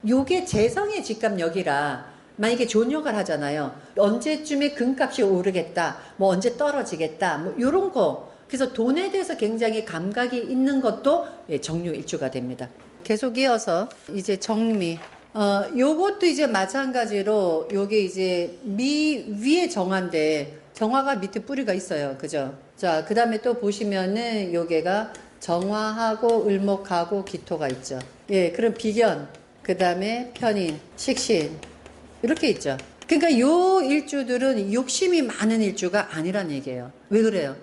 요게 재성의 직감력이라 만약에 존역을 하잖아요. 언제쯤에 금값이 오르겠다, 뭐 언제 떨어지겠다, 뭐 요런 거. 그래서 돈에 대해서 굉장히 감각이 있는 것도 정유일주가 됩니다. 계속 이어서 이제 정미. 요것도 이제 마찬가지로 요게 이제 위에 정화인데 정화가 밑에 뿌리가 있어요. 그죠? 자, 그 다음에 또 보시면은 요게가 정화하고 을목하고 기토가 있죠. 예, 그럼 비견, 그 다음에 편인, 식신, 이렇게 있죠. 그러니까 요 일주들은 욕심이 많은 일주가 아니란 얘기예요. 왜 그래요?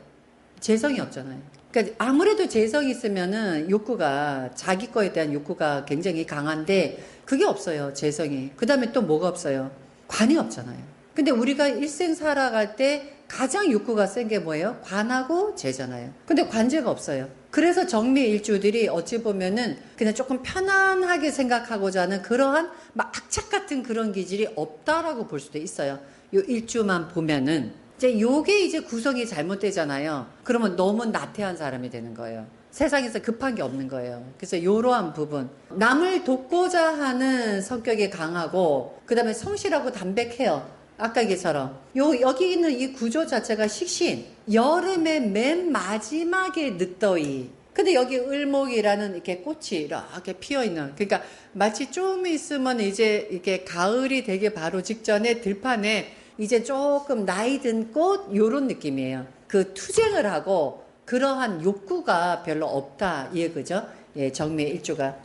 재성이 없잖아요. 그러니까 아무래도 재성이 있으면은 욕구가, 자기 거에 대한 욕구가 굉장히 강한데 그게 없어요. 재성이. 그 다음에 또 뭐가 없어요? 관이 없잖아요. 근데 우리가 일생 살아갈 때 가장 욕구가 센 게 뭐예요? 관하고 재잖아요. 근데 관재가 없어요. 그래서 정미 일주들이 어찌 보면은 그냥 조금 편안하게 생각하고자 하는 그러한 막 악착 같은 그런 기질이 없다라고 볼 수도 있어요. 요 일주만 보면은 이제 요게 이제 구성이 잘못되잖아요. 그러면 너무 나태한 사람이 되는 거예요. 세상에서 급한 게 없는 거예요. 그래서 이러한 부분. 남을 돕고자 하는 성격이 강하고, 그 다음에 성실하고 담백해요. 아까 얘기처럼. 여기 있는 이 구조 자체가 식신. 여름의 맨 마지막에 늦더위. 근데 여기 을목이라는 이렇게 꽃이 이렇게 피어 있는. 그러니까 마치 좀 있으면 이제 이렇게 가을이 되기 바로 직전에 들판에 이제 조금 나이 든 꽃, 요런 느낌이에요. 그 투쟁을 하고, 그러한 욕구가 별로 없다. 예, 그죠? 예, 정미의 일주가.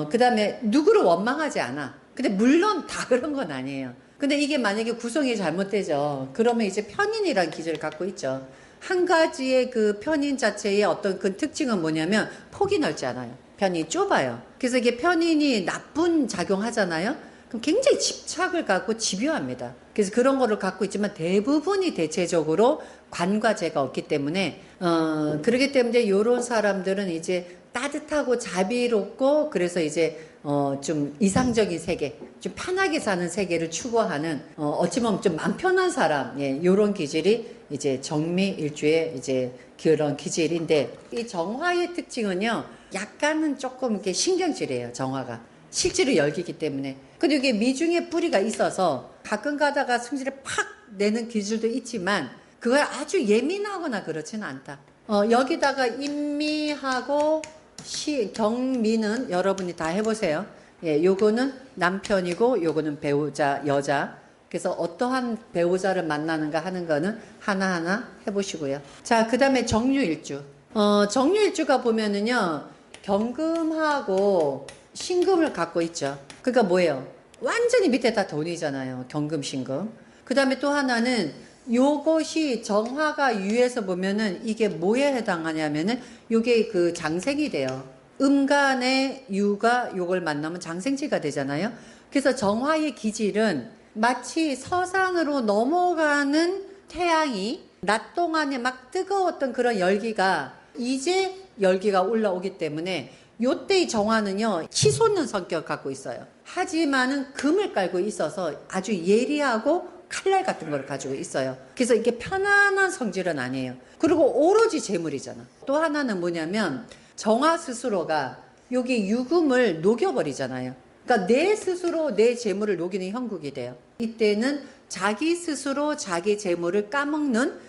그 다음에 누구를 원망하지 않아. 근데 물론 다 그런 건 아니에요. 근데 이게 만약에 구성이 잘못되죠. 그러면 이제 편인이라는 기질을 갖고 있죠. 한 가지의 그 편인 자체의 어떤 그 특징은 뭐냐면 폭이 넓지 않아요. 편이 좁아요. 그래서 이게 편인이 나쁜 작용하잖아요. 그럼 굉장히 집착을 갖고 집요합니다. 그래서 그런 거를 갖고 있지만 대부분이 대체적으로 관과 재가 없기 때문에 그렇기 때문에 이런 사람들은 이제 따뜻하고 자비롭고 그래서 이제 좀 이상적인 세계, 좀 편하게 사는 세계를 추구하는 어찌 보면 좀 맘 편한 사람, 예, 요런 기질이 이제 정미일주의 이제 그런 기질인데 이 정화의 특징은요, 약간은 조금 이렇게 신경질이에요. 정화가 실제로 열기기 때문에. 근데 이게 미중의 뿌리가 있어서 가끔 가다가 승질을 팍 내는 기질도 있지만 그걸 아주 예민하거나 그렇지는 않다. 여기다가 인미하고 경미는 여러분이 다 해보세요. 예, 요거는 남편이고 요거는 배우자, 여자. 그래서 어떠한 배우자를 만나는가 하는 거는 하나하나 해보시고요. 자, 그 다음에 정유일주. 정유일주가 보면은요, 경금하고 신금을 갖고 있죠. 그러니까 뭐예요? 완전히 밑에 다 돈이잖아요. 경금, 신금. 그 다음에 또 하나는 요것이 정화가 유에서 보면은 이게 뭐에 해당하냐면은 요게 그 장생이 돼요. 음간의 유가 요걸 만나면 장생지가 되잖아요. 그래서 정화의 기질은 마치 서산으로 넘어가는 태양이 낮 동안에 막 뜨거웠던 그런 열기가 이제 열기가 올라오기 때문에 요때의 정화는요, 치솟는 성격 갖고 있어요. 하지만은 금을 깔고 있어서 아주 예리하고 칼날 같은 걸 가지고 있어요. 그래서 이게 편안한 성질은 아니에요. 그리고 오로지 재물이잖아. 또 하나는 뭐냐면 정화 스스로가 여기 유금을 녹여버리잖아요. 그러니까 내 스스로 내 재물을 녹이는 형국이 돼요. 이때는 자기 스스로 자기 재물을 까먹는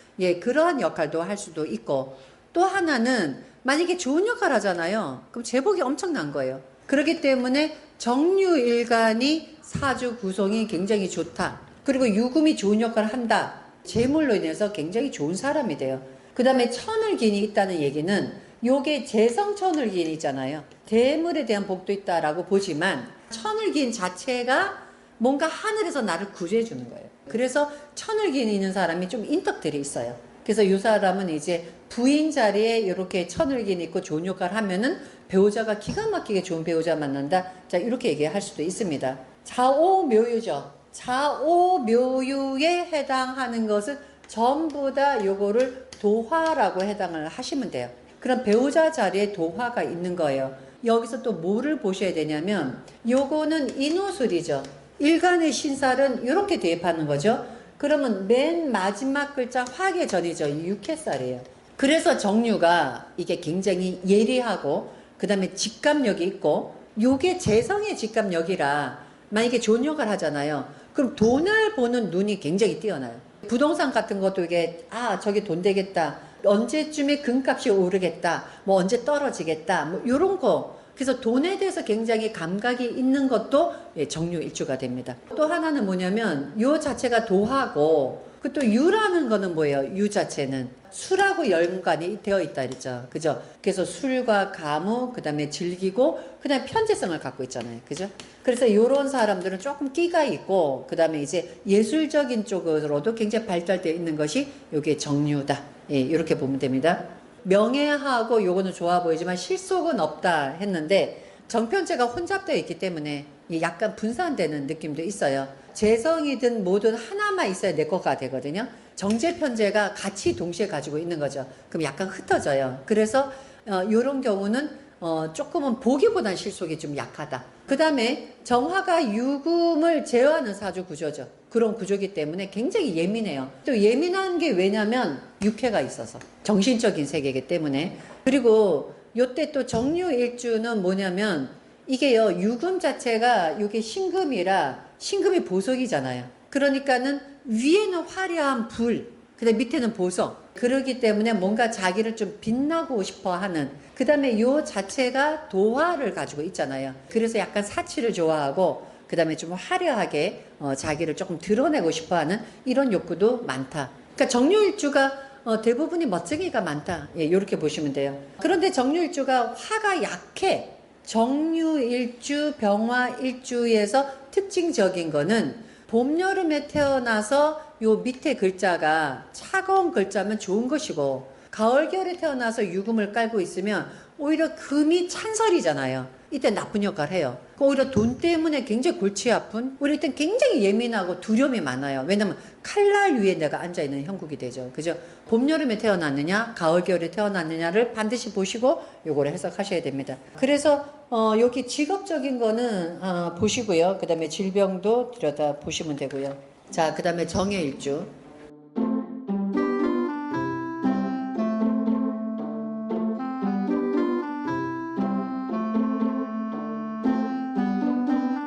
그러한 역할도 할 수도 있고, 또 하나는 만약에 좋은 역할 하잖아요. 그럼 제복이 엄청난 거예요. 그렇기 때문에 정유일간이 사주 구성이 굉장히 좋다. 그리고 유금이 좋은 역할을 한다. 재물로 인해서 굉장히 좋은 사람이 돼요. 그 다음에 천을긴이 있다는 얘기는 요게 재성천을긴이 있잖아요. 대물에 대한 복도 있다라고 보지만 천을긴 자체가 뭔가 하늘에서 나를 구제해 주는 거예요. 그래서 천을긴이 있는 사람이 좀 인덕들이 있어요. 그래서 이 사람은 이제 부인 자리에 이렇게 천을긴 있고 좋은 역할을 하면은 배우자가 기가 막히게 좋은 배우자 만난다. 자, 이렇게 얘기할 수도 있습니다. 자오묘유죠. 자오묘유에 해당하는 것은 전부 다 요거를 도화라고 해당을 하시면 돼요. 그럼 배우자 자리에 도화가 있는 거예요. 여기서 또 뭐를 보셔야 되냐면 요거는 인후술이죠. 일간의 신살은 이렇게 대입하는 거죠. 그러면 맨 마지막 글자 화의 전이죠. 육해살이에요. 그래서 정유가 이게 굉장히 예리하고 그 다음에 직감력이 있고 요게 재성의 직감력이라 만약에 존역을 하잖아요. 그럼 돈을 보는 눈이 굉장히 뛰어나요. 부동산 같은 것도 이게 저게 돈 되겠다. 언제쯤에 금값이 오르겠다. 뭐 언제 떨어지겠다. 뭐 요런 거. 그래서 돈에 대해서 굉장히 감각이 있는 것도 정유일주가 됩니다. 또 하나는 뭐냐면 요 자체가 도하고 그 또 유라는 거는 뭐예요? 유 자체는 술하고 연관이 되어 있다 그랬죠. 그죠? 그래서 술과 가무, 그 다음에 즐기고, 그 다음에 편재성을 갖고 있잖아요. 그죠? 그래서 요런 사람들은 조금 끼가 있고, 그 다음에 이제 예술적인 쪽으로도 굉장히 발달되어 있는 것이 요게 정유다. 예, 이렇게 보면 됩니다. 명예하고 요거는 좋아 보이지만 실속은 없다 했는데, 정편제가 혼잡되어 있기 때문에 약간 분산되는 느낌도 있어요. 재성이든 뭐든 하나만 있어야 내 거가 되거든요. 정제편제가 같이 동시에 가지고 있는 거죠. 그럼 약간 흩어져요. 그래서 이런 경우는 조금은 보기보단 실속이 좀 약하다. 그 다음에 정화가 유금을 제어하는 사주 구조죠. 그런 구조기 때문에 굉장히 예민해요. 또 예민한 게 왜냐면 육해가 있어서 정신적인 세계이기 때문에. 그리고 요때 또 정유일주는 뭐냐면 이게요, 유금 자체가 이게 신금이라 신금이 보석이잖아요. 그러니까는 위에는 화려한 불, 그다음 밑에는 보석. 그러기 때문에 뭔가 자기를 좀 빛나고 싶어 하는, 그 다음에 요 자체가 도화를 가지고 있잖아요. 그래서 약간 사치를 좋아하고, 그 다음에 좀 화려하게 자기를 조금 드러내고 싶어 하는 이런 욕구도 많다. 그러니까 정유일주가 대부분이 멋쟁이가 많다. 예, 이렇게 보시면 돼요. 그런데 정유일주가 화가 약해. 정유일주, 병화일주에서 특징적인 거는 봄, 여름에 태어나서 요 밑에 글자가 차가운 글자면 좋은 것이고, 가을, 겨울에 태어나서 유금을 깔고 있으면 오히려 금이 찬설이잖아요. 이때 나쁜 역할을 해요. 오히려 돈 때문에 굉장히 골치 아픈, 우리 이때 굉장히 예민하고 두려움이 많아요. 왜냐면 칼날 위에 내가 앉아있는 형국이 되죠. 그죠? 봄, 여름에 태어났느냐, 가을, 겨울에 태어났느냐를 반드시 보시고 요거를 해석하셔야 됩니다. 그래서 여기 직업적인 거는 보시고요. 그 다음에 질병도 들여다 보시면 되고요. 자, 그 다음에 정해일주.